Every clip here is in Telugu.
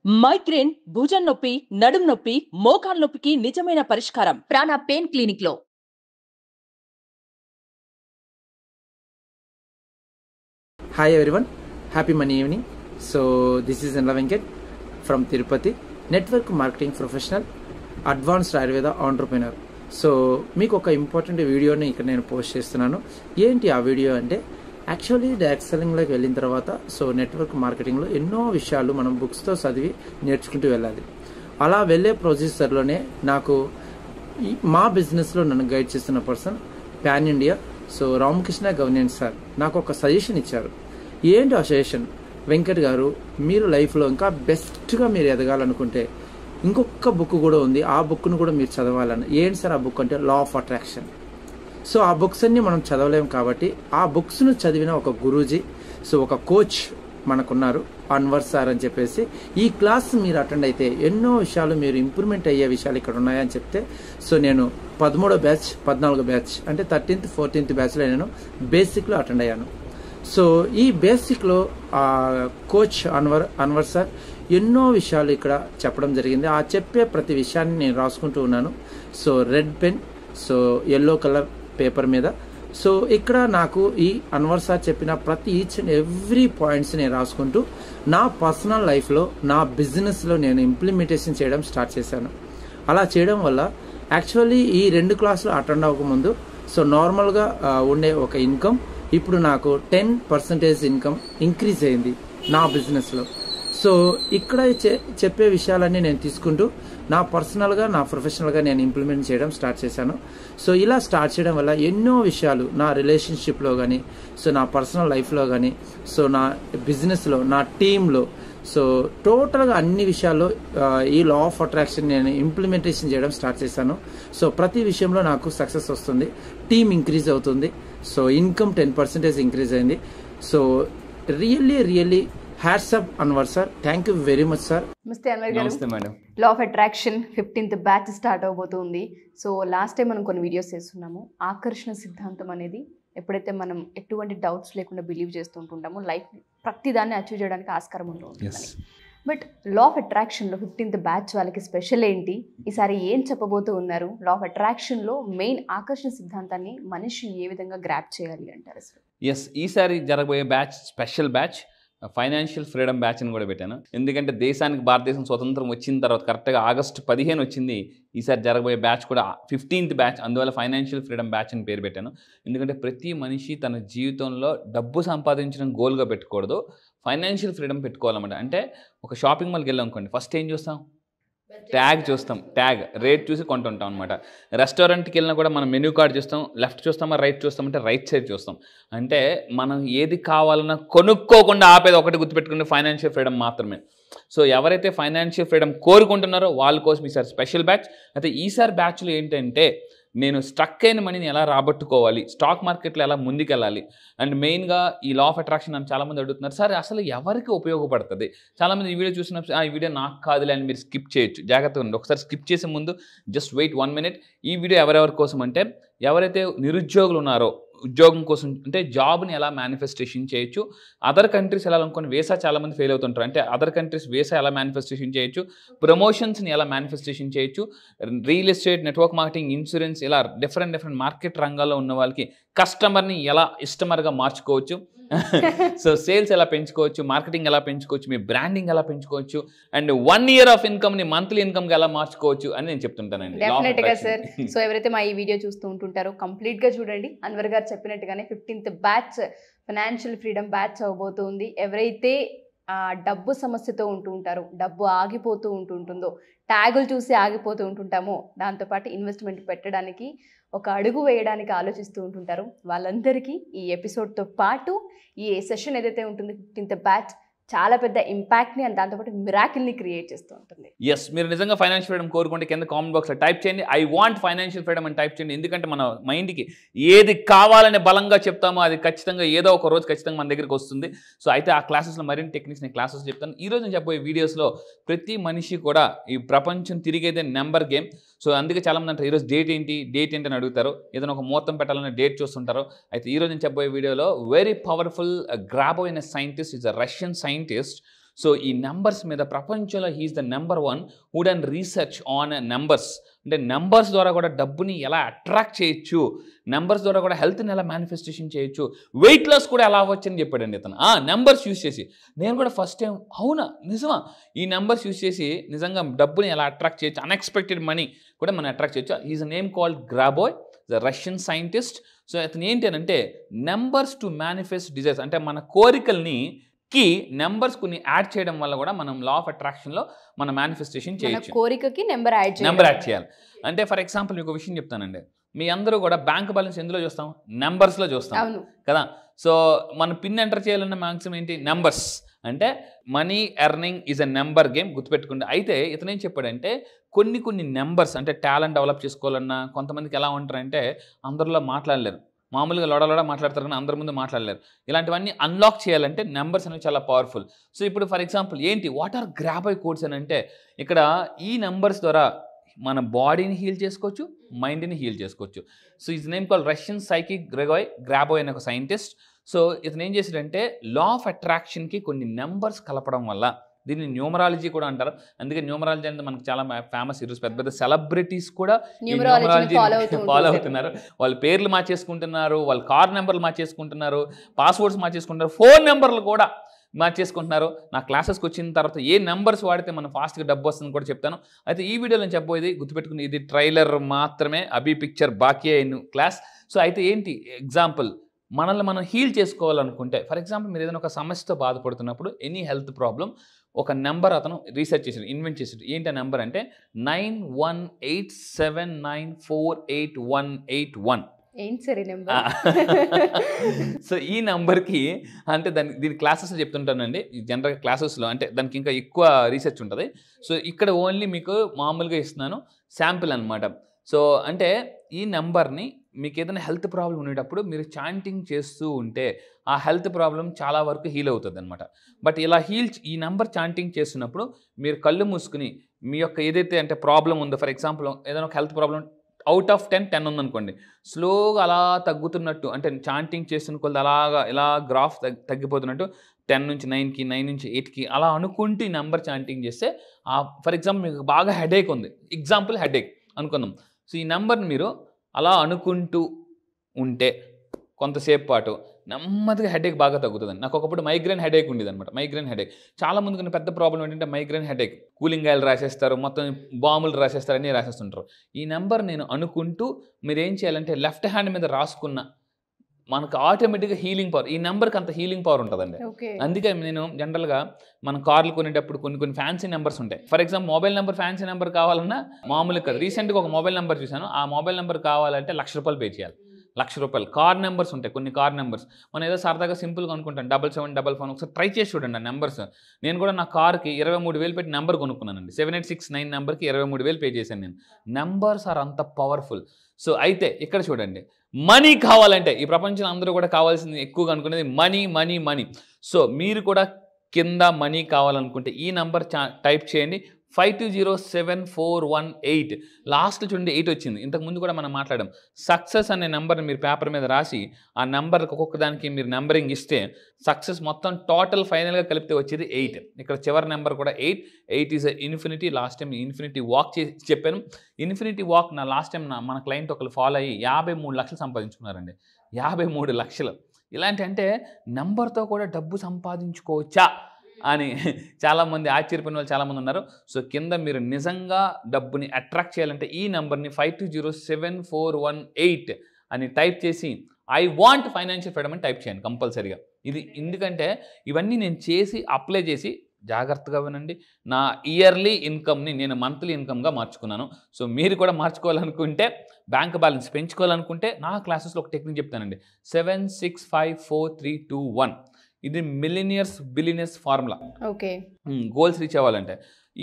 మైగ్రేన్, భుజం నొప్పి, నడుం నొప్పి, మోకాలు నొప్పికి నిజమైన పరిష్కారం ప్రాణ పెయిన్ క్లినిక్ లో. Hi everyone, happy money evening. So this is Nla Venkat from Tirupati, network marketing professional, advanced Ayurveda entrepreneur. So మీకు ఒక ఇంపార్టెంట్ వీడియోని ఇక్కడ నేను పోస్ట్ చేస్తున్నాను. ఏంటి ఆ వీడియో అంటే, యాక్చువల్లీ డైరెక్ట్ సెల్లింగ్లోకి వెళ్ళిన తర్వాత సో నెట్వర్క్ మార్కెటింగ్లో ఎన్నో విషయాలు మనం బుక్స్తో చదివి నేర్చుకుంటూ వెళ్ళాలి. అలా వెళ్ళే ప్రొసీజర్లోనే నాకు మా బిజినెస్లో నన్ను గైడ్ చేస్తున్న person pan India so Ramakrishna governance sir నాకు ఒక సజెషన్ ఇచ్చారు. ఏంటి ఆ సజెషన్? వెంకట్ గారు, మీరు లైఫ్లో ఇంకా బెస్ట్గా మీరు ఎదగాలనుకుంటే ఇంకొక బుక్ కూడా ఉంది, ఆ బుక్ను కూడా మీరు చదవాలని. ఏంటి సార్ ఆ బుక్ అంటే? లా ఆఫ్ అట్రాక్షన్. సో ఆ బుక్స్ అన్ని మనం చదవలేము కాబట్టి ఆ బుక్స్ను చదివిన ఒక గురూజీ, సో ఒక కోచ్ మనకున్నారు, అన్వర్ సార్ అని చెప్పేసి. ఈ క్లాస్ మీరు అటెండ్ అయితే ఎన్నో విషయాలు మీరు ఇంప్రూవ్మెంట్ అయ్యే విషయాలు ఇక్కడ ఉన్నాయని చెప్తే, సో నేను 13వ బ్యాచ్ 14వ బ్యాచ్ అంటే 13th 14th బ్యాచ్లో నేను బేసిక్లో అటెండ్ అయ్యాను. సో ఈ బేసిక్లో కోచ్ అన్వర్ సార్ ఎన్నో విషయాలు ఇక్కడ చెప్పడం జరిగింది. ఆ చెప్పే ప్రతి విషయాన్ని నేను రాసుకుంటూ ఉన్నాను. So red pen, so yellow colour paper మీద. సో ఇక్కడ నాకు ఈ అన్వర్ సార్ చెప్పిన ప్రతి ఈచ్ అండ్ ఎవ్రీ పాయింట్స్ నేను రాసుకుంటూ నా పర్సనల్ లైఫ్లో, నా బిజినెస్లో నేను ఇంప్లిమెంటేషన్ చేయడం స్టార్ట్ చేశాను. అలా చేయడం వల్ల యాక్చువల్లీ ఈ 2 క్లాసులు అటెండ్ అవ్వకముందు సో నార్మల్గా ఉండే ఒక ఇన్కమ్ ఇప్పుడు నాకు 10% ఇన్కమ్ ఇంక్రీజ్ అయింది నా బిజినెస్లో. సో ఇక్కడ చెప్పే విషయాలన్నీ నేను తీసుకుంటూ నా పర్సనల్గా, నా ప్రొఫెషనల్గా నేను ఇంప్లిమెంట్ చేయడం స్టార్ట్ చేశాను. సో ఇలా స్టార్ట్ చేయడం వల్ల ఎన్నో విషయాలు నా రిలేషన్షిప్లో కానీ, సో నా పర్సనల్ లైఫ్లో కానీ, సో నా బిజినెస్లో, నా టీంలో, సో టోటల్గా అన్ని విషయాల్లో ఈ లా ఆఫ్ అట్రాక్షన్ నేను ఇంప్లిమెంటేషన్ చేయడం స్టార్ట్ చేశాను. సో ప్రతి విషయంలో నాకు సక్సెస్ వస్తుంది, టీమ్ ఇంక్రీజ్ అవుతుంది, సో ఇన్కమ్ 10% ఇంక్రీజ్ అయింది. So really hats up Anwar sir, thank you very much sir. నమస్తే అన్వర్ గారు. నమస్తే madam. Law of attraction 15th batch start అవబోతుంది. సో లాస్ట్ టైం మనం కొన్ని వీడియోస్ చేస్తున్నాము. ఆకర్షణ సిద్ధాంతం అనేది ఎప్పుడైతే మనం ఎటువంటి డౌట్స్ లేకుండా బిలీవ్ చేస్తుంటుంటామో లైఫ్ ప్రతి దాన్ని అచీవ్ చేయడానికి ఆస్కారం ఉంటుంది. బట్ లా ఆఫ్ అట్రాక్షన్లో 15th బ్యాచ్ వాళ్ళకి స్పెషల్ ఏంటి, ఈసారి ఏం చెప్పబోతూ ఉన్నారు? లా ఆఫ్ అట్రాక్షన్లో మెయిన్ ఆకర్షణ సిద్ధాంతాన్ని మనిషి ఏ విధంగా గ్రాప్ చేయాలి అంటారు అసలు? ఈసారి జరగబోయే batch special batch financial freedom batch అని కూడా పెట్టాను. ఎందుకంటే దేశానికి భారతదేశం స్వతంత్రం వచ్చిన తర్వాత కరెక్ట్గా ఆగస్టు 15 వచ్చింది. ఈసారి జరగబోయే బ్యాచ్ కూడా 15th బ్యాచ్, అందువల్ల ఫైనాన్షియల్ ఫ్రీడమ్ బ్యాచ్ అని పేరు పెట్టాను. ఎందుకంటే ప్రతి మనిషి తన జీవితంలో డబ్బు సంపాదించడం గోల్గా పెట్టుకూడదు, ఫైనాన్షియల్ ఫ్రీడమ్ పెట్టుకోవాలన్నమాట. అంటే ఒక షాపింగ్ మాల్కి వెళ్ళాం అనుకోండి, ఫస్ట్ ఏం చూస్తాం? ట్యాగ్ చూస్తాం, ట్యాగ్ రేట్ చూసి కొంటుంటాం అనమాట. రెస్టారెంట్కి వెళ్ళినా కూడా మనం మెనూ కార్డ్ చూస్తాం, లెఫ్ట్ చూస్తామా రైట్ చూస్తామంటే రైట్ సైడ్ చూస్తాం. అంటే మనం ఏది కావాలన్నా కొనుక్కోకుండా ఆపేది ఒకటి గుర్తుపెట్టుకునే ఫైనాన్షియల్ ఫ్రీడమ్ మాత్రమే. సో ఎవరైతే ఫైనాన్షియల్ ఫ్రీడమ్ కోరుకుంటున్నారో వాళ్ళ కోసం ఈసారి స్పెషల్ బ్యాచ్. అయితే ఈసారి బ్యాచ్లో ఏంటంటే నేను స్ట్రక్ అయిన మనీని ఎలా రాబట్టుకోవాలి, స్టాక్ మార్కెట్లో ఎలా ముందుకెళ్ళాలి, అండ్ మెయిన్గా ఈ లా ఆఫ్ అట్రాక్షన్ అని చాలామంది అడుగుతున్నారు, సార్ అసలు ఎవరికి ఉపయోగపడుతుంది? చాలామంది ఈ వీడియో చూసినప్పుడు ఈ వీడియో నాకు కాదులే అని మీరు స్కిప్ చేయొచ్చు. జాగ్రత్తగా ఉండండి. ఒకసారి స్కిప్ చేసే ముందు జస్ట్ వెయిట్ 1 minute. ఈ వీడియో ఎవరెవరి కోసం అంటే, ఎవరైతే నిరుద్యోగులు ఉన్నారో ఉద్యోగం కోసం, అంటే జాబ్ని ఎలా మేనిఫెస్టేషన్ చేయొచ్చు, అదర్ కంట్రీస్ ఎలా అనుకోని వీసా చాలామంది ఫెయిల్ అవుతుంటారు, అంటే అదర్ కంట్రీస్ వీసా ఎలా మేనిఫెస్టేషన్ చేయొచ్చు, ప్రమోషన్స్ని ఎలా మేనిఫెస్టేషన్ చేయొచ్చు, real estate, network marketing, insurance, ఇలా డిఫరెంట్ మార్కెట్ రంగాల్లో ఉన్న వాళ్ళకి కస్టమర్ని ఎలా ఇష్టమర్గా మార్చుకోవచ్చు, సో సేల్స్ ఎలా పెంచుకోవచ్చు, మార్కెటింగ్ ఎలా పెంచుకోవచ్చు, మీ బ్రాండింగ్ ఎలా పెంచుకోవచ్చు, అండ్ 1 year ఆఫ్ ఇన్కమ్ని మంత్లీ ఇన్కమ్గా ఎలా మార్చుకోవచ్చు అని నేను చెప్తుంటానండి. డెఫినెట్గా సార్. సో ఎవరైతే మా ఈ వీడియో చూస్తూ ఉంటుంటారో కంప్లీట్గా చూడండి. అన్వర్ గారు చెప్పినట్టుగానే 15th batch financial freedom batch అవబోతుంది. ఎవరైతే డబ్బు సమస్యతో ఉంటూ ఉంటారో, డబ్బు ఆగిపోతూ ఉంటుందో, ట్యాగులు చూసి ఆగిపోతూ ఉంటుంటామో, దాంతోపాటు ఇన్వెస్ట్మెంట్ పెట్టడానికి ఒక అడుగు వేయడానికి ఆలోచిస్తూ ఉంటుంటారు, వాళ్ళందరికీ ఈ ఎపిసోడ్తో పాటు ఈ సెషన్ ఏదైతే ఉంటుందో 15th బ్యాచ్ చాలా పెద్ద ఇంపాక్ట్ని అండ్ దాంతోపాటు మిరాకిల్ని క్రియేట్ చేస్తూ ఉంటుంది. ఎస్, మీరు నిజంగా ఫైనాన్షియల్ ఫ్రీడమ్ కోరుకుంటే కింద కామెంట్ బాక్స్లో టైప్ చేయండి, ఐ వాంట్ ఫైనాన్షియల్ ఫ్రీడమ్ అని టైప్ చేయండి. ఎందుకంటే మన మైండ్కి ఏది కావాలని బలంగా చెప్తామో అది ఖచ్చితంగా ఏదో ఒక రోజు ఖచ్చితంగా మన దగ్గరికి వస్తుంది. సో అయితే ఆ క్లాసెస్లో మరిన్ని టెక్నిక్స్ నేను క్లాసెస్ చెప్తాను. ఈరోజు నేను చెప్పబోయే వీడియోస్లో ప్రతి మనిషి కూడా ఈ ప్రపంచం తిరిగేదే నెంబర్ గేమ్. సో అందుకే చాలామంది అంటారు ఈరోజు డేట్ ఏంటి అని అడుగుతారు, ఏదైనా ఒక ముహూర్తం పెట్టాలనే డేట్ చూస్తుంటారు. అయితే ఈరోజు నేను చెప్పబోయే వీడియోలో వెరీ పవర్ఫుల్ గ్రాబో అయిన scientist, is a Russian scientist. So ఈ నెంబర్స్ మీద ప్రపంచంలో he's the number 1 who done research on numbers. అంటే నెంబర్స్ ద్వారా కూడా డబ్బుని ఎలా అట్రాక్ట్ చేయొచ్చు, నెంబర్స్ ద్వారా కూడా హెల్త్ని ఎలా మేనిఫెస్టేషన్ చేయొచ్చు, వెయిట్ లాస్ కూడా ఎలా అవ్వచ్చు అని చెప్పాడండి ఇతను. నెంబర్స్ యూస్ చేసి నేను కూడా ఫస్ట్ టైం అవునా నిజమా ఈ నెంబర్స్ యూస్ చేసి నిజంగా డబ్బుని ఎలా అట్రాక్ట్ చేయొచ్చు, అన్ఎక్స్పెక్టెడ్ మనీ కూడా మనం అట్రాక్ట్ చేయొచ్చు. Is a name called Grabovoi, the Russian scientist. So అతను ఏంటి అని అంటే నెంబర్స్ టు మేనిఫెస్ట్ డిజైర్స్, అంటే మన కోరికల్ని నెంబర్స్ కొన్ని యాడ్ చేయడం వల్ల కూడా మనం లా ఆఫ్ అట్రాక్షన్లో మన మేనిఫెస్టేషన్ చేయొచ్చు. కోరికకి నెంబర్ యాడ్ చేయాలి. అంటే ఫర్ ఎగ్జాంపుల్ మీకు ఒక విషయం చెప్తానండి. మీ అందరూ కూడా బ్యాంక్ బ్యాలెన్స్ ఎందులో చూస్తాం? నెంబర్స్లో చూస్తాం కదా. సో మన పిన్ ఎంటర్ చేయాలన్న మ్యాక్సిమం ఏంటి? నెంబర్స్. అంటే money earning is a number game, గుర్తుపెట్టుకోండి. అయితే ఇతను ఏం చెప్పాడంటే కొన్ని నెంబర్స్, అంటే టాలెంట్ డెవలప్ చేసుకోవాలన్నా కొంతమందికి ఎలా ఉంటారంటే అందరిలో మాట్లాడలేరు, మామూలుగా లోడ మాట్లాడతారు కానీ అందరి ముందు మాట్లాడలేరు. ఇలాంటివన్నీ అన్లాక్ చేయాలంటే నెంబర్స్ అనేవి చాలా పవర్ఫుల్. సో ఇప్పుడు ఫర్ ఎగ్జాంపుల్ ఏంటి వాట్ ఆర్ గ్రాబోయ్ కోడ్స్ అని అంటే ఇక్కడ ఈ నెంబర్స్ ద్వారా మన బాడీని హీల్ చేసుకోవచ్చు, మైండ్ని హీల్ చేసుకోవచ్చు. So is name call Russian psychic Grabovoi అనే ఒక సైంటిస్ట్. సో ఇతను ఏం చేశాడంటే లా ఆఫ్ అట్రాక్షన్కి కొన్ని నెంబర్స్ కలపడం వల్ల, దీన్ని న్యూమరాలజీ కూడా అంటారు, అందుకే న్యూమరాలజీ అనేది మనకు చాలా ఫేమస్. ఈరోజు పెద్ద పెద్ద సెలబ్రిటీస్ కూడా న్యూమరాలజీ ఫాలో అవుతున్నారు. వాళ్ళ పేర్లు మార్చేసుకుంటున్నారు, వాళ్ళ కార్ నెంబర్లు మార్చేసుకుంటున్నారు, పాస్వర్డ్స్ మార్చేసుకుంటున్నారు, ఫోన్ నెంబర్లు కూడా మార్చేసుకుంటున్నారు. నా క్లాసెస్కి వచ్చిన తర్వాత ఏ నెంబర్స్ వాడితే మనం ఫాస్ట్గా డబ్బు వస్తుందని కూడా చెప్తాను. అయితే ఈ వీడియోలో నేను చెప్పబోయేది గుర్తుపెట్టుకుని, ఇది ట్రైలర్ మాత్రమే, అభి పిక్చర్ బాకీ అయిన క్లాస్. సో అయితే ఏంటి ఎగ్జాంపుల్, మనల్ని మనం హీల్ చేసుకోవాలనుకుంటే ఫర్ ఎగ్జాంపుల్ మీరు ఏదైనా ఒక సమస్యతో బాధపడుతున్నప్పుడు ఎనీ హెల్త్ ప్రాబ్లం, ఒక నెంబర్ అతను రీసెర్చ్ చేసాడు, ఇన్వెంట్ చేసాడు. ఏంటి ఆ నెంబర్ అంటే 9187948181. ఏంటి సరే నెంబర్. సో ఈ నెంబర్కి అంటే దీని క్లాసెస్ చెప్తుంటానండి, జనరల్గా క్లాసెస్లో అంటే దానికి ఇంకా ఎక్కువ రీసెర్చ్ ఉంటుంది. సో ఇక్కడ ఓన్లీ మీకు మామూలుగా ఇస్తున్నాను శాంపిల్ అనమాట. సో అంటే ఈ నెంబర్ని మీకు ఏదైనా హెల్త్ ప్రాబ్లం ఉండేటప్పుడు మీరు చాంటింగ్ చేస్తూ ఉంటే ఆ హెల్త్ ప్రాబ్లం చాలా వరకు హీల్ అవుతుంది అనమాట. బట్ ఇలా ఈ నెంబర్ చాంటింగ్ చేస్తున్నప్పుడు మీరు కళ్ళు మూసుకుని మీ యొక్క ఏదైతే అంటే ప్రాబ్లం ఉందో, ఫర్ ఎగ్జాంపుల్ ఏదైనా ఒక హెల్త్ ప్రాబ్లం అవుట్ ఆఫ్ 10 ఉందనుకోండి, స్లోగా అలా తగ్గుతున్నట్టు, అంటే చాంటింగ్ చేస్తున్న కొద్ది అలాగా ఇలా గ్రాఫ్ తగ్గిపోతున్నట్టు 10 నుంచి 9కి 9 నుంచి 8కి అలా అనుకుంటూ ఈ నెంబర్ చాంటింగ్ చేస్తే ఫర్ ఎగ్జాంపుల్ మీకు బాగా హెడేక్ ఉంది, ఎగ్జాంపుల్ హెడేక్ అనుకుందాం. సో ఈ నెంబర్ని మీరు అలా అనుకుంటూ ఉంటే కొంతసేపు పాటు నెమ్మదిగా హెడేక్ బాగా తగ్గుతుందండి. నాకు ఒకప్పుడు మైగ్రేన్ హెడేక్ ఉండేది అనమాట. మైగ్రేన్ హెడేక్ చాలా మందికి ఉన్న పెద్ద ప్రాబ్లం ఏంటంటే మైగ్రేన్ హెడేక్, కూలింగ్ ఆయిల్ రాసేస్తారు, మొత్తం బాంబులు రాసేస్తారు, అన్నీ రాసేస్తుంటారు. ఈ నెంబర్ నేను అనుకుంటూ మీరు ఏం చేయాలంటే లెఫ్ట్ హ్యాండ్ మీద రాసుకున్న మనకు ఆటోమేటిక్గా హీలింగ్ పవర్, ఈ నెంబర్కి అంత హీలింగ్ పవర్ ఉంటుందండి. అందుకే నేను జనరల్గా మన కార్లు కొనేటప్పుడు కొన్ని ఫ్యాన్సీ నెంబర్స్ ఉంటాయి. For example mobile number fancy number కావాలన్నా మామూలుగా కాదు. రీసెంట్గా ఒక మొబైల్ నెంబర్ చూశాను, ఆ మొబైల్ నెంబర్ కావాలంటే ₹1,00,000 పే చేయాలి. ₹1,00,000 కార్ నెంబర్స్ ఉంటాయి, కొన్ని కార్ నెంబర్స్ మనం ఏదో సరదాగా సింపుల్గా అనుకుంటాను 7755. ఒకసారి ట్రై చేసి చూడండి ఆ నెంబర్స్. నేను కూడా నా కార్కి 23,000 పెట్టి నెంబర్ కొనుక్కున్నానండి. 7869 నెంబర్కి 23,000 పే చేశాను నేను. నెంబర్స్ ఆర్ అంత పవర్ఫుల్. సో అయితే ఇక్కడ చూడండి, మనీ కావాలంటే ఈ ప్రపంచంలో అందరూ కూడా కావాల్సింది ఎక్కువగా అనుకునేది మనీ మనీ మనీ. సో మీరు కూడా కింద మనీ కావాలనుకుంటే ఈ నెంబర్ టైప్ చేయండి, 520748. లాస్ట్ చూడండి 8 వచ్చింది. ఇంతకుముందు కూడా మనం మాట్లాడాం. సక్సెస్ అనే నెంబర్ని మీరు పేపర్ మీద రాసి ఆ నెంబర్కి ఒక్కొక్క దానికి మీరు నెంబరింగ్ ఇస్తే సక్సెస్ మొత్తం టోటల్ ఫైనల్గా కలిపితే వచ్చేది 8. ఇక్కడ చివరి నెంబర్ కూడా 8. 8 is infinity. Last time infinity walk చేసి చెప్పాను. ఇన్ఫినిటీ వాక్ నా లాస్ట్ టైం మన క్లయింట్ ఒకరు ఫాలో అయ్యి 53 లక్షలు సంపాదించుకున్నారండి. 53 లక్షలు. ఇలాంటి అంటే నెంబర్తో కూడా డబ్బు సంపాదించుకోవచ్చా అని చాలామంది ఆశ్చర్యపోయిన వాళ్ళు చాలామంది ఉన్నారు. సో కింద మీరు నిజంగా డబ్బుని అట్రాక్ట్ చేయాలంటే ఈ నెంబర్ని 520748 అని టైప్ చేసి ఐ వాంట్ ఫైనాన్షియల్ ఫ్రీడమ్ అని టైప్ చేయండి కంపల్సరీగా. ఇది ఎందుకంటే ఇవన్నీ నేను చేసి అప్లై చేసి జాగ్రత్తగా వినండి. నా ఇయర్లీ ఇన్కమ్ని నేను మంత్లీ ఇన్కమ్గా మార్చుకున్నాను. సో మీరు కూడా మార్చుకోవాలనుకుంటే, బ్యాంక్ బ్యాలెన్స్ పెంచుకోవాలనుకుంటే నా క్లాసెస్లో ఒక టెక్నిక్ చెప్తానండి. 76543221. ఇది billionaires formula. Okay, goals reach అవ్వాలంటే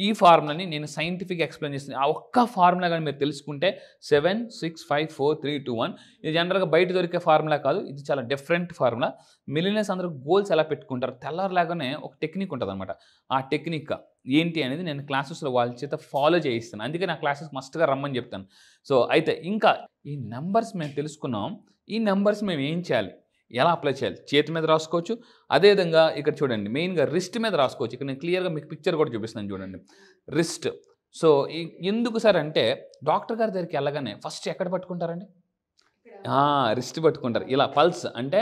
ఈ ఫార్ములాని నేను సైంటిఫిక్ ఎక్స్ప్లెయిన్ చేస్తాను. ఆ ఒక్క ఫార్ములా కానీ మీరు తెలుసుకుంటే 76543221. ఇది జనరల్గా బయట దొరికే ఫార్ములా కాదు, ఇది చాలా డిఫరెంట్ ఫార్ములా. మిలియనర్స్ అందరూ గోల్స్ ఎలా పెట్టుకుంటారు, తెల్లారిలాగానే ఒక టెక్నిక్ ఉంటుంది అనమాట. ఆ టెక్నిక్ ఏంటి అనేది నేను క్లాసెస్లో వాళ్ళ చేత ఫాలో చేయిస్తాను. అందుకే నా క్లాసెస్ మస్ట్గా రమ్మని చెప్తాను. సో అయితే ఇంకా ఈ నెంబర్స్ మేము తెలుసుకున్నాం. ఈ నెంబర్స్ మేము ఏం చేయాలి, ఎలా అప్లై చేయాలి? చేతి మీద రాసుకోవచ్చు. అదేవిధంగా ఇక్కడ చూడండి మెయిన్గా రిస్ట్ మీద రాసుకోవచ్చు. ఇక్కడ నేను క్లియర్గా మీకు పిక్చర్ కూడా చూపిస్తున్నాను చూడండి. రిస్ట్. సో ఎందుకు సార్ అంటే డాక్టర్ గారి దగ్గరికి వెళ్ళగానే ఫస్ట్ ఎక్కడ పట్టుకుంటారండి? రిస్ట్ పట్టుకుంటారు. ఇలా పల్స్ అంటే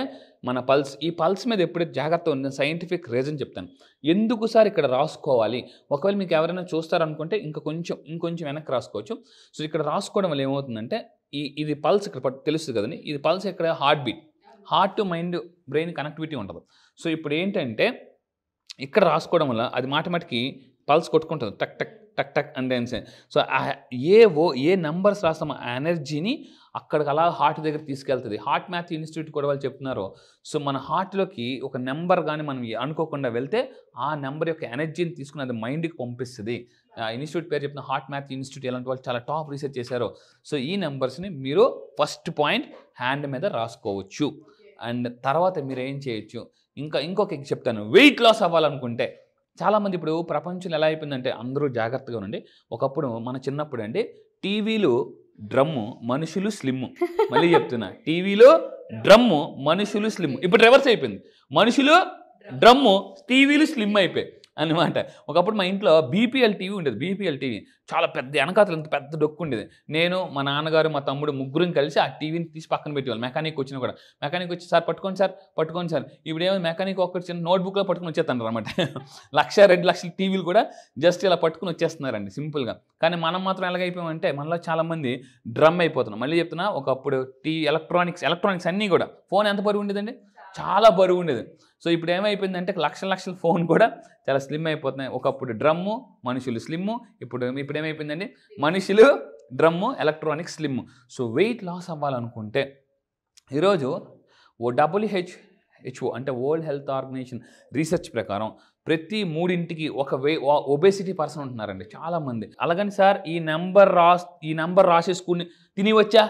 మన పల్స్, ఈ పల్స్ మీద ఎప్పుడైతే జాగ్రత్త ఉంది, సైంటిఫిక్ రీజన్ చెప్తాను ఎందుకు సార్ ఇక్కడ రాసుకోవాలి. ఒకవేళ మీకు ఎవరైనా చూస్తారనుకుంటే ఇంకొంచెం వెనక్కి రాసుకోవచ్చు. సో ఇక్కడ రాసుకోవడం వల్ల ఏమవుతుందంటే ఇది పల్స్ ఇక్కడ తెలుస్తుంది కదండి. ఇది పల్స్ ఇక్కడ heart beat, heart to mind brain connectivity ఉంటుంది. సో ఇప్పుడు ఏంటంటే ఇక్కడ రాసుకోవడం వల్ల అది మాటిమాటికి పల్స్ కొట్టుకుంటుంది, టక్ టక్ టక్ టక్ అంటే. సో ఏ నెంబర్స్ రాస్తామో ఆ ఎనర్జీని అక్కడికి అలా హార్ట్ దగ్గర తీసుకెళ్తుంది. హార్ట్ మ్యాథ్ ఇన్స్టిట్యూట్ కూడా వాళ్ళు చెప్తున్నారు. సో మన హార్ట్లోకి ఒక నెంబర్ కానీ మనం అనుకోకుండా వెళ్తే ఆ నెంబర్ యొక్క ఎనర్జీని తీసుకుని అది మైండ్కి పంపిస్తుంది. ఇన్స్టిట్యూట్ పేరు చెప్పిన హార్ట్ మ్యాథ్ ఇన్స్టిట్యూట్, ఇలాంటి వాళ్ళు చాలా టాప్ రీసెర్చ్ చేశారు. సో ఈ నెంబర్స్ని మీరు ఫస్ట్ పాయింట్ హ్యాండ్ మీద రాసుకోవచ్చు. అండ్ తర్వాత మీరు ఏం చేయొచ్చు, ఇంకొక చెప్తాను. వెయిట్ లాస్ అవ్వాలనుకుంటే చాలామంది ఇప్పుడు ప్రపంచంలో ఎలా అయిపోయిందంటే అందరూ జాగ్రత్తగా ఉండండి. ఒకప్పుడు మన చిన్నప్పుడు అండి టీవీలు డ్రమ్ము, మనుషులు స్లిమ్. మళ్ళీ చెప్తున్నా, టీవీలో డ్రమ్ము, మనుషులు స్లిమ్. ఇప్పుడు రివర్స్ అయిపోయింది, మనుషులు డ్రమ్ము, టీవీలు స్లిమ్ అయిపోయాయి అనమాట. ఒకప్పుడు మా ఇంట్లో బీపీఎల్ టీవీ ఉండేది. బీపీఎల్ టీవీ చాలా పెద్ద వెనకాతలు ఇంత పెద్ద డొక్కు ఉండేది. నేను, మా నాన్నగారు, మా తమ్ముడు ముగ్గురం కలిసి ఆ టీవీని తీసి పక్కన పెట్టేవాళ్ళు. మెకానిక్ వచ్చినా కూడా మెకానిక్ వచ్చి సార్ పట్టుకోండి సార్. ఇప్పుడు ఏమో మెకానిక్ ఒక్కటి చిన్న నోట్బుక్లో పట్టుకుని వచ్చేస్తున్నారు అనమాట. 1,00,000, 2,00,000 టీవీలు కూడా జస్ట్ ఇలా పట్టుకుని వచ్చేస్తున్నారండి సింపుల్గా. కానీ మనం మాత్రం ఎలాగైపోయామంటే మనలో చాలామంది డ్రమ్ అయిపోతున్నాం. మళ్ళీ చెప్తున్నా, ఒకప్పుడు ఎలక్ట్రానిక్స్ అన్నీ కూడా, ఫోన్ ఎంత బరువు ఉండేదండి? చాలా బరువు ఉండేది. సో ఇప్పుడు ఏమైపోయిందంటే లక్షల ఫోన్ కూడా చాలా స్లిమ్ అయిపోతున్నాయి. ఒకప్పుడు డ్రమ్ము, మనుషులు స్లిమ్ము, ఇప్పుడు ఏమైపోయిందండి మనుషులు drum, electronics slim. So weight loss అవ్వాలనుకుంటే ఈరోజు WHO అంటే వరల్డ్ హెల్త్ ఆర్గనైజేషన్ రీసెర్చ్ ప్రకారం ప్రతి 3 ఒక ఒబేసిటీ పర్సన్ ఉంటున్నారండి చాలామంది. అలాగని సార్ ఈ నెంబర్ రాసేసుకుని తినివచ్చా,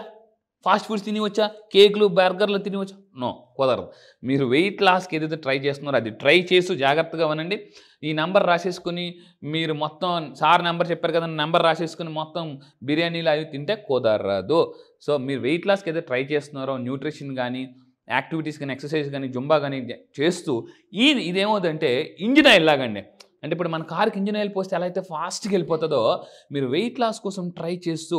ఫాస్ట్ ఫుడ్స్ తినివచ్చా, కేకులు బర్గర్లు తినివచ్చా? నో, కుదరదు. మీరు వెయిట్ లాస్కి ఏదైతే ట్రై చేస్తున్నారో అది ట్రై చేస్తూ జాగ్రత్తగా వినండి. ఈ నెంబర్ రాసేసుకుని మీరు మొత్తం సార్ నెంబర్ చెప్పారు కదా, నెంబర్ రాసేసుకుని మొత్తం బిర్యానీలు అవి తింటే కుదరదు. సో మీరు వెయిట్ లాస్కి ఏదైతే ట్రై చేస్తున్నారో న్యూట్రిషన్ కానీ, యాక్టివిటీస్ కానీ, ఎక్సర్సైజ్ కానీ, జుంబా కానీ చేస్తూ ఇదేమవుతుందంటే ఇంజిన్ ఆయిల్ లాగండి. అంటే ఇప్పుడు మన కార్కి ఇంజిన్ ఆయిల్ పోస్తే ఎలా అయితే ఫాస్ట్గా వెళ్ళిపోతుందో, మీరు వెయిట్ లాస్ కోసం ట్రై చేస్తూ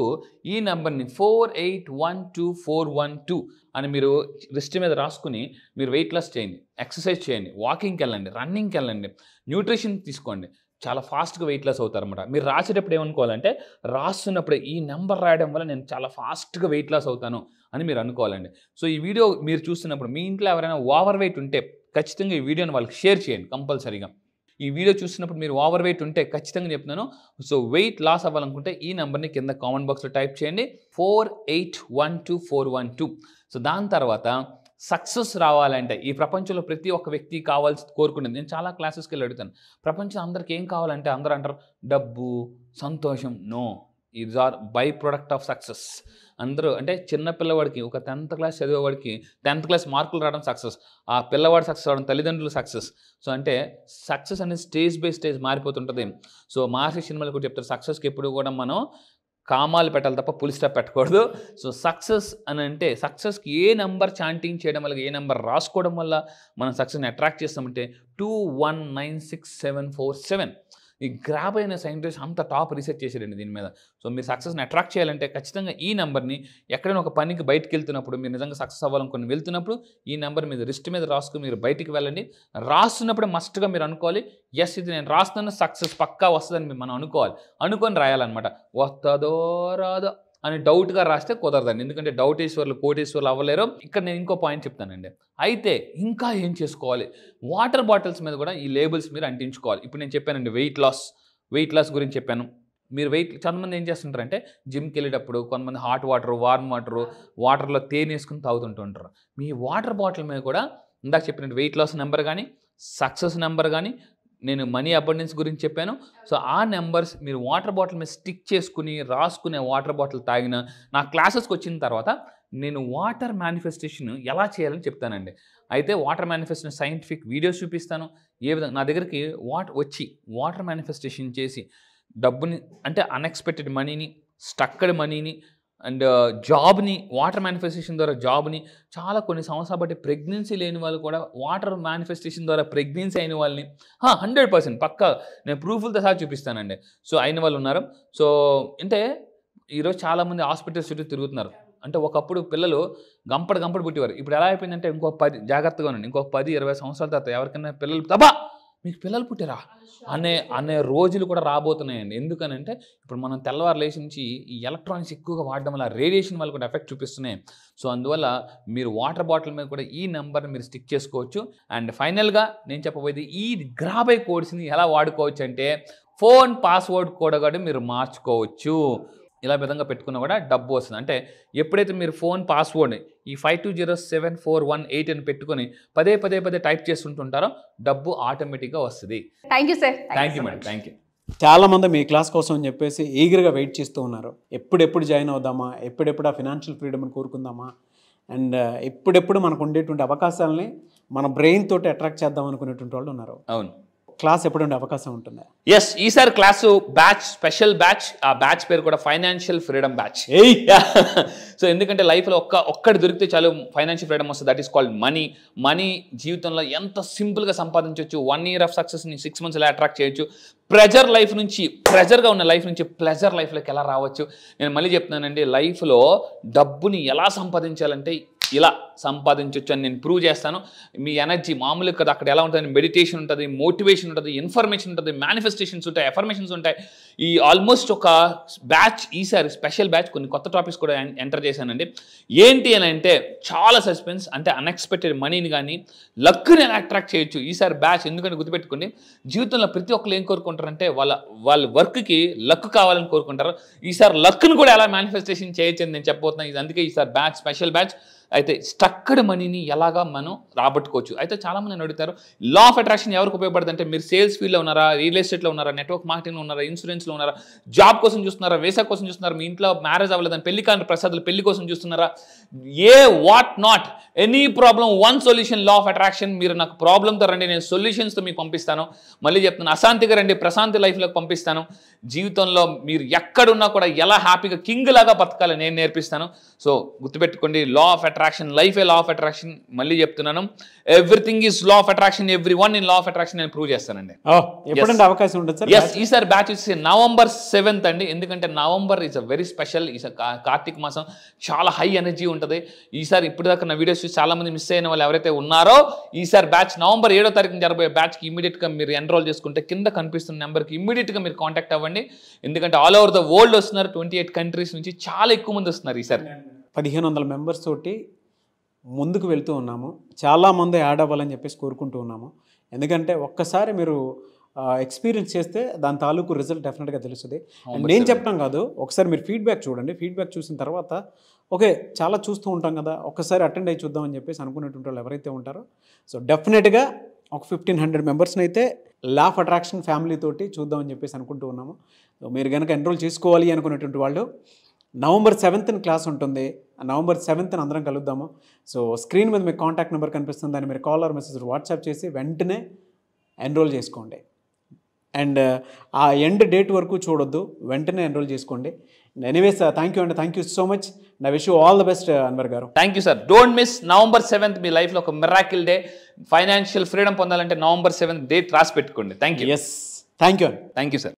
ఈ నెంబర్ని 4812 అని మీరు రిస్ట్ మీద రాసుకుని మీరు వెయిట్ లాస్ చేయండి, ఎక్సర్సైజ్ చేయండి, వాకింగ్కి వెళ్ళండి, రన్నింగ్కి వెళ్ళండి, న్యూట్రిషన్ తీసుకోండి, చాలా ఫాస్ట్గా వెయిట్ లాస్ అవుతారన్నమాట. మీరు రాసేటప్పుడు ఏమనుకోవాలంటే రాస్తున్నప్పుడు ఈ నెంబర్ రాయడం వల్ల నేను చాలా ఫాస్ట్గా వెయిట్ లాస్ అవుతాను అని మీరు అనుకోవాలండి. సో ఈ వీడియో మీరు చూస్తున్నప్పుడు మీ ఇంట్లో ఎవరైనా ఓవర్ వెయిట్ ఉంటే ఖచ్చితంగా ఈ వీడియోని వాళ్ళకి షేర్ చేయండి కంపల్సరీగా. ఈ వీడియో చూస్తున్నప్పుడు మీరు ఓవర్ వెయిట్ ఉంటే ఖచ్చితంగా చెప్తున్నాను. సో వెయిట్ లాస్ అవ్వాలనుకుంటే ఈ నెంబర్ని కింద కామెంట్ బాక్స్లో టైప్ చేయండి, 4812. సో దాని తర్వాత సక్సెస్ రావాలంటే ఈ ప్రపంచంలో ప్రతి ఒక్క వ్యక్తి కోరుకునేది, నేను చాలా క్లాసెస్కి వెళ్ళి అడుగుతాను, ప్రపంచం అందరికి ఏం కావాలంటే అందరూ అంటారు డబ్బు, సంతోషం. No, is are by product of success. అందరూ అంటే చిన్న పిల్లవాడికి, ఒక 10th క్లాస్ చదివేవాడికి 10th క్లాస్ మార్కులు రావడం సక్సెస్, ఆ పిల్లవాడు సక్సెస్ అవడం తల్లిదండ్రులు సక్సెస్. సో అంటే సక్సెస్ అనేది స్టేజ్ బై స్టేజ్ మారిపోతుంటుంది. సో మహర్షి సినిమాలు కూడా చెప్తారు, సక్సెస్కి ఎప్పుడు కూడా మనం కామాలు పెట్టాలి తప్ప పులి స్టాప్ పెట్టకూడదు. సో సక్సెస్ అని అంటే సక్సెస్కి ఏ నెంబర్ చాంటింగ్ చేయడం వల్ల, ఏ నెంబర్ రాసుకోవడం వల్ల మనం సక్సెస్ని అట్రాక్ట్ చేస్తామంటే 219647. ఈ గ్రాబ్ అయిన సైంటిస్ట్ అంత టాప్ రీసెర్చ్ చేశారండి దీని మీద. సో మీరు సక్సెస్ని అట్రాక్ట్ చేయాలంటే ఖచ్చితంగా ఈ నెంబర్ని ఎక్కడైనా ఒక పనికి బయటకు వెళ్తున్నప్పుడు, మీరు నిజంగా సక్సెస్ అవ్వాలనుకుని వెళ్తున్నప్పుడు ఈ నెంబర్ మీద రిస్ట్ మీద రాసుకుని మీరు బయటికి వెళ్ళండి. రాస్తున్నప్పుడు మస్ట్గా మీరు అనుకోవాలి, ఎస్ ఇది నేను రాస్తున్న సక్సెస్ పక్కా వస్తుందని మనం అనుకొని రాయాలన్నమాట. వస్తుందో రాదో అని డౌట్గా రాస్తే కుదరదండి, ఎందుకంటే డౌటేశ్వర్లు కోటేశ్వర్లు అవ్వలేరు. ఇక్కడ నేను ఇంకో పాయింట్ చెప్తానండి. అయితే ఇంకా ఏం చేసుకోవాలి, వాటర్ బాటిల్స్ మీద కూడా ఈ లేబుల్స్ మీరు అంటించుకోవాలి. ఇప్పుడు నేను చెప్పానండి వెయిట్ లాస్ గురించి చెప్పాను. మీరు చాలామంది ఏం చేస్తుంటారంటే జిమ్కి వెళ్ళేటప్పుడు కొంతమంది హాట్ వాటర్, వార్మ్ వాటర్లో తేనె వేసుకుని తాగుతుంటుంటారు. మీ వాటర్ బాటిల్ మీద కూడా ఇందాక చెప్పినట్టు వెయిట్ లాస్ నెంబర్ కానీ, సక్సెస్ నెంబర్ కానీ, నేను మనీ అబండెన్స్ గురించి చెప్పాను. సో ఆ నెంబర్స్ మీరు వాటర్ బాటిల్ మీద స్టిక్ చేసుకుని రాసుకునే వాటర్ బాటిల్ తాగిన నా క్లాసెస్కి వచ్చిన తర్వాత నేను వాటర్ మేనిఫెస్టేషన్ ఎలా చేయాలని చెప్తానండి. అయితే వాటర్ మేనిఫెస్టేషన్ సైంటిఫిక్ వీడియోస్ చూపిస్తాను. ఏ విధంగా నా దగ్గరికి వాటర్ మేనిఫెస్టేషన్ చేసి డబ్బుని అంటే అన్ఎక్స్పెక్టెడ్ మనీని, స్టక్కడ్ మనీని, అండ్ జాబ్ని వాటర్ మేనిఫెస్టేషన్ ద్వారా జాబ్ని, చాలా కొన్ని సంవత్సరాలు బట్టి ప్రెగ్నెన్సీ లేని వాళ్ళు కూడా వాటర్ మేనిఫెస్టేషన్ ద్వారా ప్రెగ్నెన్సీ అయిన వాళ్ళని 100% పక్కా నేను ప్రూఫ్లతో సహా చూపిస్తానండి. సో అయిన వాళ్ళు ఉన్నారు. సో అంటే ఈరోజు చాలామంది హాస్పిటల్స్ చుట్టూ తిరుగుతున్నారు. అంటే ఒకప్పుడు పిల్లలు గంపడు పుట్టేవారు. ఇప్పుడు ఎలా అయిపోయిందంటే ఇంకో 10 జాగ్రత్తగా ఉండండి, ఇంకో 10-20 సంవత్సరాల తర్వాత ఎవరికైనా పిల్లలు తబా మీకు పిల్లలు పుట్టారా అనే రోజులు కూడా రాబోతున్నాయండి. ఎందుకనంటే ఇప్పుడు మనం తెల్లవారు లేచి నుంచి ఈ ఎలక్ట్రానిక్స్ ఎక్కువగా వాడడం వల్ల రేడియేషన్ వల్ల కూడా ఎఫెక్ట్ చూపిస్తున్నాయి. సో అందువల్ల మీరు వాటర్ బాటిల్ మీద కూడా ఈ నెంబర్ని మీరు స్టిక్ చేసుకోవచ్చు. అండ్ ఫైనల్గా నేను చెప్పబోయేది ఈ గ్రాబై కోడ్స్ని ఎలా వాడుకోవచ్చు అంటే ఫోన్ పాస్వర్డ్ కూడా మీరు మార్చుకోవచ్చు. ఇలా విధంగా పెట్టుకున్నా కూడా డబ్బు వస్తుంది. అంటే ఎప్పుడైతే మీరు ఫోన్ పాస్వర్డ్ని ఈ 520741 అని పెట్టుకొని పదే టైప్ చేస్తుంటారో డబ్బు ఆటోమేటిక్గా వస్తుంది. Thank you sir. Thank you madam. Thank you. చాలామంది మీ క్లాస్ కోసం అని చెప్పేసి ఈగర్గా వెయిట్ చేస్తూ ఉన్నారు. ఎప్పుడెప్పుడు జాయిన్ అవుదామా, ఎప్పుడెప్పుడు ఆ ఫినాన్షియల్ ఫ్రీడమ్ని కోరుకుందామా, అండ్ ఎప్పుడెప్పుడు మనకు ఉండేటువంటి అవకాశాలని మన బ్రెయిన్ తోటి అట్రాక్ట్ చేద్దాం అనుకునేటువంటి వాళ్ళు ఉన్నారు. అవును. క్లాస్ ఎప్పుడు ఉండే అవకాశం ఉంటుంది? ఎస్, ఈసారి క్లాసు బ్యాచ్, స్పెషల్ బ్యాచ్. ఆ బ్యాచ్ పేరు కూడా ఫైనాన్షియల్ ఫ్రీడమ్ బ్యాచ్. సో ఎందుకంటే లైఫ్లో ఒక్కటి దొరికితే చాలు ఫైనాన్షియల్ ఫ్రీడమ్ వస్తుంది. దట్ ఈస్ కాల్డ్ మనీ జీవితంలో ఎంత సింపుల్గా సంపాదించవచ్చు. 1 year ఆఫ్ సక్సెస్ని 6 months ఎలా అట్రాక్ట్ చేయొచ్చు. ప్రెజర్గా ఉన్న లైఫ్ నుంచి ప్లెజర్ లైఫ్లోకి ఎలా రావచ్చు. నేను మళ్ళీ చెప్తున్నానండి, లైఫ్లో డబ్బుని ఎలా సంపాదించాలంటే ఇలా సంపాదించవచ్చు అని నేను ప్రూవ్ చేస్తాను. మీ ఎనర్జీ మామూలుగా కదా, అక్కడ ఎలా ఉంటుంది, మెడిటేషన్ ఉంటుంది, మోటివేషన్ ఉంటుంది, ఇన్ఫర్మేషన్ ఉంటుంది, మేనిఫెస్టేషన్స్ ఉంటాయి, ఎఫర్మేషన్స్ ఉంటాయి. ఈ ఆల్మోస్ట్ ఒక బ్యాచ్, ఈసారి స్పెషల్ బ్యాచ్ కొన్ని కొత్త టాపిక్స్ కూడా ఎంటర్ చేశానండి. ఏంటి అని అంటే చాలా సస్పెన్స్. అంటే అన్ఎక్స్పెక్టెడ్ మనీని కానీ లక్ని ఎలా అట్రాక్ట్ చేయొచ్చు ఈసారి బ్యాచ్. ఎందుకంటే గుర్తుపెట్టుకోండి, జీవితంలో ప్రతి ఒక్కరు ఏం కోరుకుంటారంటే వాళ్ళ వర్క్కి లక్ కావాలని కోరుకుంటారు. ఈసారి లక్ను కూడా ఎలా మేనిఫెస్టేషన్ చేయొచ్చు అని నేను చెప్పబోతున్నాను. ఇది అందుకే ఈసారి బ్యాచ్, స్పెషల్ బ్యాచ్. అయితే స్టక్డ్ మనీని ఎలాగా మనం రాబట్టుకోవచ్చు. అయితే చాలామంది నన్ను అడుగుతారు, లా ఆఫ్ అట్రాక్షన్ ఎవరికి ఉపయోగపడుతుంది అంటే మీరు సేల్స్ ఫీల్డ్లో ఉన్నారా, రియల్ ఎస్టేట్లో ఉన్నారా, నెట్వర్క్ మార్కెటింగ్లో ఉన్నారా, ఇన్సూరెన్స్లో ఉన్నారా, జాబ్ కోసం చూస్తున్నారా, వేసా కోసం చూస్తున్నారా, మీ ఇంట్లో మ్యారేజ్ అవ్వలేదని పెళ్లి కాని ప్రసాదులు పెళ్లి కోసం చూస్తున్నారా, what not any problem, one solution law of attraction. మీరు నాకు ప్రాబ్లంతో రండి, నేను సొల్యూషన్స్తో మీకు పంపిస్తాను. మళ్ళీ చెప్తున్నాను, అశాంతిగా రండి, ప్రశాంతి లైఫ్లోకి పంపిస్తాను. జీవితంలో మీరు ఎక్కడున్నా కూడా ఎలా హ్యాపీగా కింగ్ లాగా బతకాలి నేను నేర్పిస్తాను. సో గుర్తుపెట్టుకోండి, లా of attraction, life A law of attraction. మళ్ళీ చెప్తున్నాను, everything is law of attraction, every one in law of attraction నేను ప్రూవ్ చేస్తానండి. ఎప్పుడంటే అవకాశం ఉంటుంది సార్? ఎస్, ఈసారి బ్యాచ్ వచ్చేసి November 7th అండి. ఎందుకంటే November is a very special. ఈసారి కార్తీక మాసం, చాలా హై ఎనర్జీ ఉంటుంది. ఈసారి ఇప్పుడు దాకా నా వీడియోస్ చూసి చాలా మంది మిస్ అయిన వాళ్ళు ఎవరైతే ఉన్నారో, ఈసారి బ్యాచ్ November 7వ తారీఖున జరగబోయే బ్యాచ్కి ఇమీడియట్గా మీరు ఎన్రోల్ చేసుకుంటే కింద కనిపిస్తున్న నెంబర్కి ఇమీడియట్గా మీరు కాంటాక్ట్ అవ్వండి. ఎందుకంటే ఆల్ ఓవర్ ద వరల్డ్ వస్తున్నారు, 28 countries నుంచి చాలా ఎక్కువ మంది వస్తున్నారు. ఈసారి 1500 మెంబర్స్ తోటి ముందుకు వెళ్తూ ఉన్నాము. చాలామంది యాడ్ అవ్వాలని చెప్పేసి కోరుకుంటూ ఉన్నాము. ఎందుకంటే ఒక్కసారి మీరు ఎక్స్పీరియన్స్ చేస్తే దాని తాలూకు రిజల్ట్ డెఫినెట్గా తెలుస్తుంది. అండ్ నేను చెప్పడం కాదు, ఒకసారి మీరు ఫీడ్బ్యాక్ చూడండి. ఫీడ్బ్యాక్ చూసిన తర్వాత ఓకే చాలా చూస్తూ ఉంటాం కదా, ఒక్కసారి అటెండ్ అయ్యి చూద్దామని చెప్పేసి అనుకునేటువంటి వాళ్ళు ఎవరైతే ఉంటారో, సో డెఫినెట్గా ఒక 1500 మెంబర్స్ని అయితే లా ఆఫ్ అట్రాక్షన్ ఫ్యామిలీ తోటి చూద్దామని చెప్పేసి అనుకుంటూ ఉన్నాము. సో మీరు కనుక ఎన్రోల్ చేసుకోవాలి అనుకునేటువంటి వాళ్ళు November 7th క్లాస్ ఉంటుంది. November 7th అందరం కలుద్దాము. సో స్క్రీన్ మీద మీకు కాంటాక్ట్ నెంబర్ కనిపిస్తుంది, దాన్ని మీరు కాల్ ఆర్ మెసేజ్ వాట్సాప్ చేసి వెంటనే ఎన్రోల్ చేసుకోండి. అండ్ ఆ ఎండ్ డేట్ వరకు చూడొద్దు, వెంటనే ఎన్రోల్ చేసుకోండి. ఎనీవేస్ థ్యాంక్ యూ అండి, థ్యాంక్ యూ సో మచ్. నా wish you all the best Anwar garu. Thank you sir. Don't miss November 7th మీ లైఫ్లో ఒక మిరాకిల్ డే. ఫైనాన్షియల్ ఫ్రీడమ్ పొందాలంటే November 7th డేట్ రాసి పెట్టుకోండి. Thank you. Yes, thank you. Thank you sir.